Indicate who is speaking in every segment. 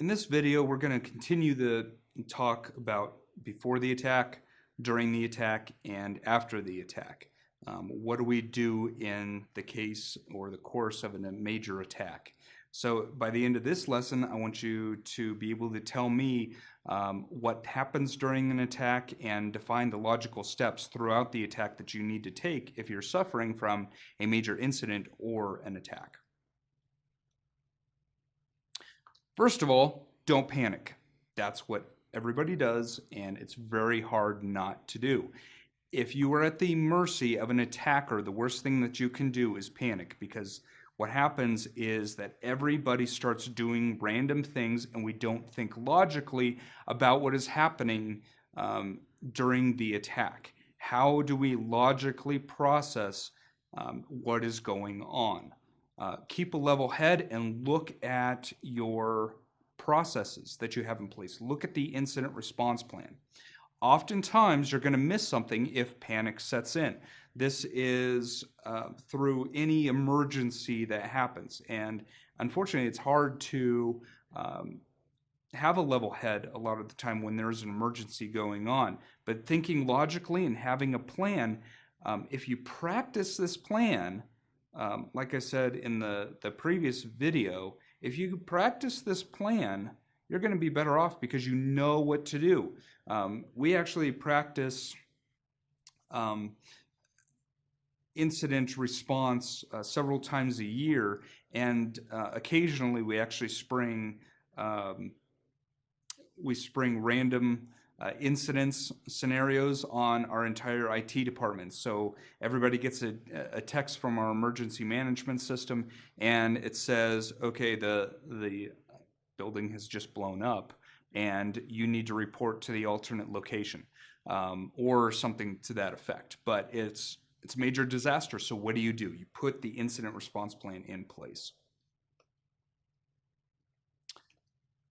Speaker 1: In this video, we're going to continue the talk about before the attack, during the attack, and after the attack. What do we do in the case or the course of a major attack? So by the end of this lesson, I want you to be able to tell me what happens during an attack and define the logical steps throughout the attack that you need to take if you're suffering from a major incident or an attack. First of all, don't panic. That's what everybody does, and it's very hard not to do. If you are at the mercy of an attacker, the worst thing that you can do is panic, because what happens is that everybody starts doing random things and we don't think logically about what is happening during the attack. How do we logically process what is going on? Keep a level head and look at your processes that you have in place. Look at the incident response plan. Oftentimes, you're going to miss something if panic sets in. This is through any emergency that happens. And unfortunately, it's hard to have a level head a lot of the time when there's an emergency going on. But thinking logically and having a plan, if you practice this plan, like I said in the previous video, if you practice this plan, you're going to be better off because you know what to do. We actually practice incident response several times a year, and occasionally we actually spring random incidents scenarios on our entire IT department. So everybody gets a text from our emergency management system, and it says, okay, the building has just blown up and you need to report to the alternate location, or something to that effect. But it's major disaster, so what do? You put the incident response plan in place.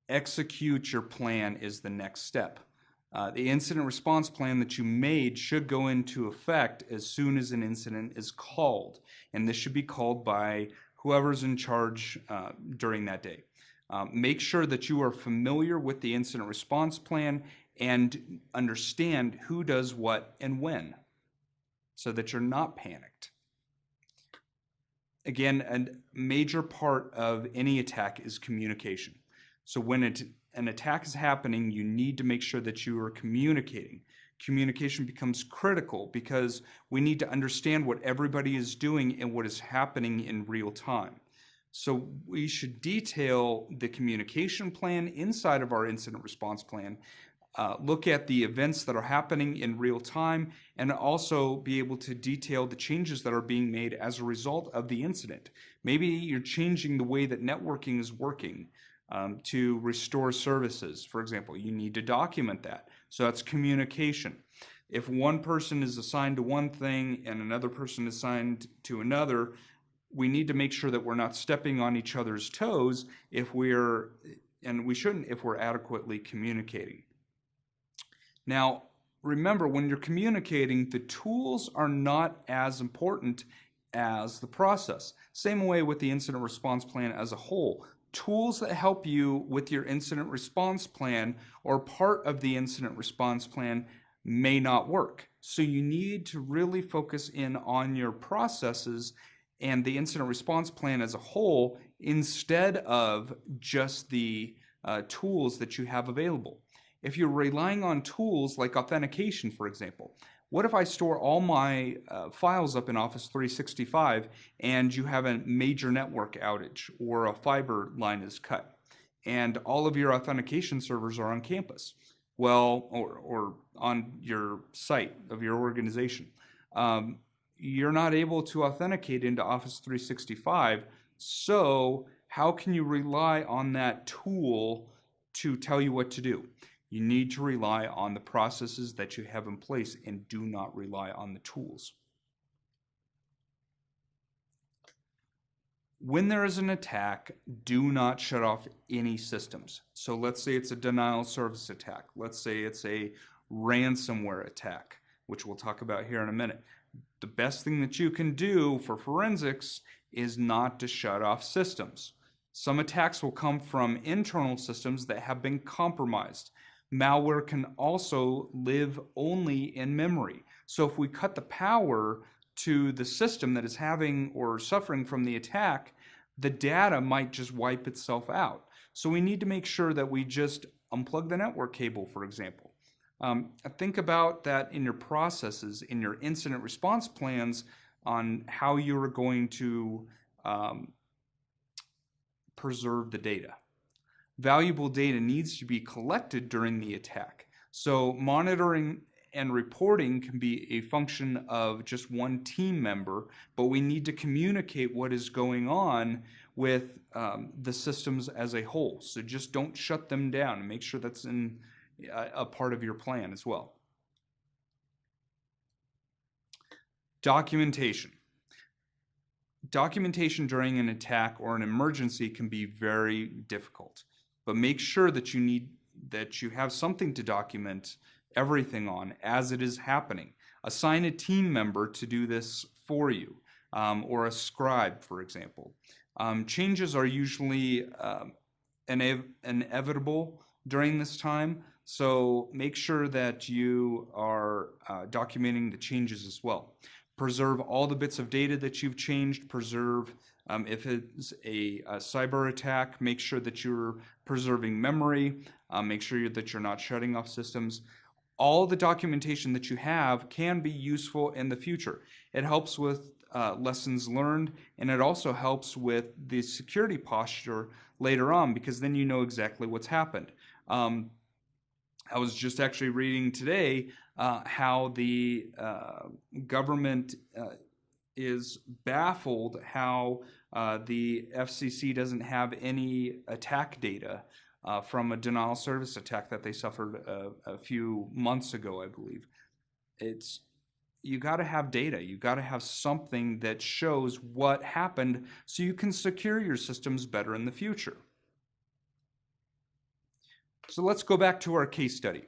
Speaker 1: Execute your plan is the next step. The incident response plan that you made should go into effect as soon as an incident is called, and this should be called by whoever's in charge during that day. Make sure that you are familiar with the incident response plan and understand who does what and when, so that you're not panicked. Again, a major part of any attack is communication. So when an attack is happening, you need to make sure that you are communicating. Communication becomes critical because we need to understand what everybody is doing and what is happening in real time. So we should detail the communication plan inside of our incident response plan, look at the events that are happening in real time, and also be able to detail the changes that are being made as a result of the incident. Maybe you're changing the way that networking is working to restore services. For example, you need to document that. So that's communication. If one person is assigned to one thing and another person is assigned to another, we need to make sure that we're not stepping on each other's toes and we shouldn't if we're adequately communicating. Now, remember, when you're communicating, the tools are not as important as the process. Same way with the incident response plan as a whole. Tools that help you with your incident response plan or part of the incident response plan may not work. So you need to really focus in on your processes and the incident response plan as a whole instead of just the tools that you have available. If you're relying on tools like authentication, for example, what if I store all my files up in Office 365 and you have a major network outage or a fiber line is cut and all of your authentication servers are on campus? Well, or on your site of your organization. You're not able to authenticate into Office 365, so how can you rely on that tool to tell you what to do? You need to rely on the processes that you have in place and do not rely on the tools. When there is an attack, do not shut off any systems. So let's say it's a denial of service attack. Let's say it's a ransomware attack, which we'll talk about here in a minute. The best thing that you can do for forensics is not to shut off systems. Some attacks will come from internal systems that have been compromised. Malware can also live only in memory. So if we cut the power to the system that is having or suffering from the attack, the data might just wipe itself out. So we need to make sure that we just unplug the network cable, for example. Think about that in your processes, in your incident response plans, on how you're going to preserve the data. Valuable data needs to be collected during the attack. So monitoring and reporting can be a function of just one team member, but we need to communicate what is going on with the systems as a whole. So just don't shut them down, and make sure that's in a part of your plan as well. Documentation. Documentation during an attack or an emergency can be very difficult, but make sure that you have something to document everything on as it is happening. Assign a team member to do this for you, or a scribe, for example. Changes are usually inevitable during this time, so make sure that you are documenting the changes as well. Preserve all the bits of data that you've changed. Preserve, if it's a cyber attack, make sure that you're preserving memory. Make sure that you're not shutting off systems. All the documentation that you have can be useful in the future. It helps with lessons learned, and it also helps with the security posture later on, because then you know exactly what's happened. I was just actually reading today how the government is baffled how the FCC doesn't have any attack data from a denial of service attack that they suffered a few months ago, I believe. You got to have data. You got to have something that shows what happened so you can secure your systems better in the future. So let's go back to our case study.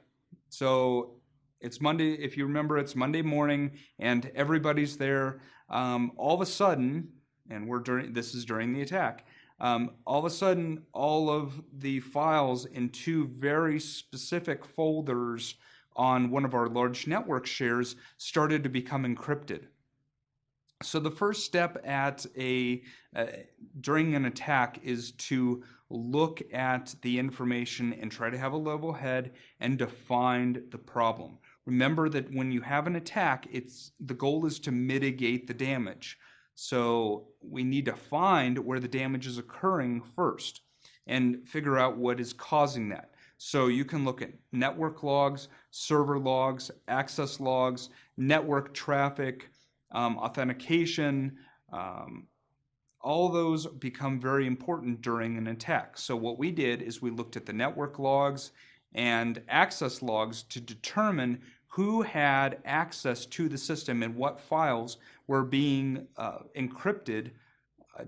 Speaker 1: So it's Monday, if you remember, it's Monday morning and everybody's there. All of a sudden, and this is during the attack, all of a sudden, all of the files in two very specific folders on one of our large network shares started to become encrypted. So the first step during an attack is to look at the information and try to have a level head and define the problem. Remember that when you have an attack, the goal is to mitigate the damage. So we need to find where the damage is occurring first and figure out what is causing that. So you can look at network logs, server logs, access logs, network traffic, authentication. All those become very important during an attack. So what we did is we looked at the network logs and access logs to determine who had access to the system and what files were being encrypted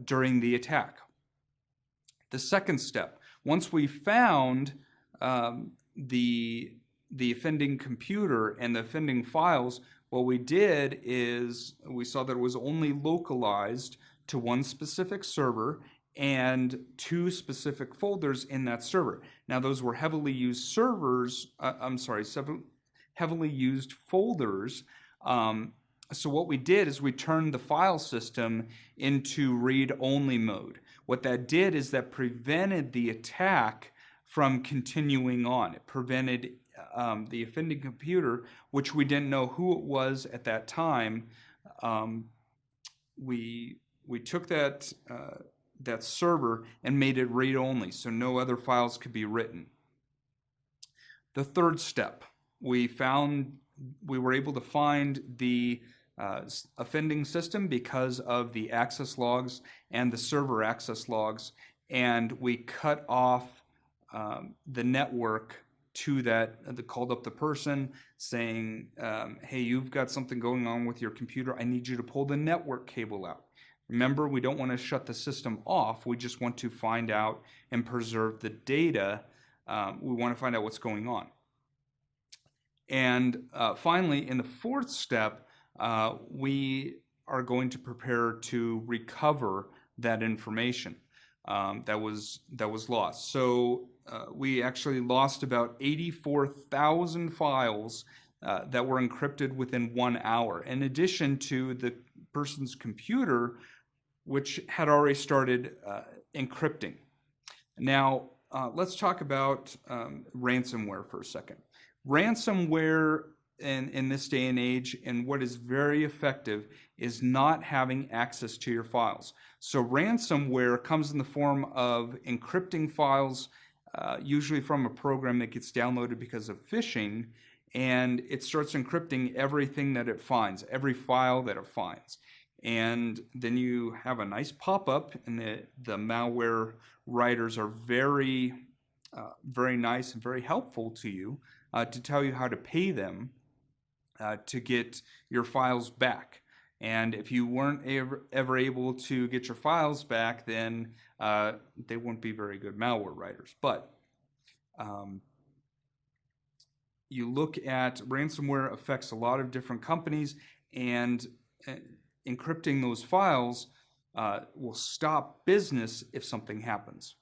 Speaker 1: during the attack. The second step, once we found the offending computer and the offending files, what we did is we saw that it was only localized to one specific server and two specific folders in that server. Now those were heavily used heavily used folders. So what we did is we turned the file system into read-only mode. What that did is that prevented the attack from continuing on. It prevented the offending computer, which we didn't know who it was at that time. We took that server and made it read-only, so no other files could be written. The third step, we were able to find the offending system because of the access logs and the server access logs, and we cut off the network to that. Called up the person saying, hey, you've got something going on with your computer. I need you to pull the network cable out. Remember, we don't want to shut the system off. We just want to find out and preserve the data. We want to find out what's going on. And finally, in the fourth step, we are going to prepare to recover that information. that was lost. So we actually lost about 84,000 files that were encrypted within 1 hour, in addition to the person's computer, which had already started encrypting. Now, let's talk about ransomware for a second. Ransomware in this day and age, and what is very effective, is not having access to your files. So ransomware comes in the form of encrypting files, usually from a program that gets downloaded because of phishing, and it starts encrypting everything that it finds, every file that it finds. And then you have a nice pop-up, and the malware writers are very nice and very helpful to you to tell you how to pay them to get your files back. And if you weren't ever able to get your files back, then they wouldn't be very good malware writers. But you look at ransomware affects a lot of different companies, and encrypting those files will stop business if something happens.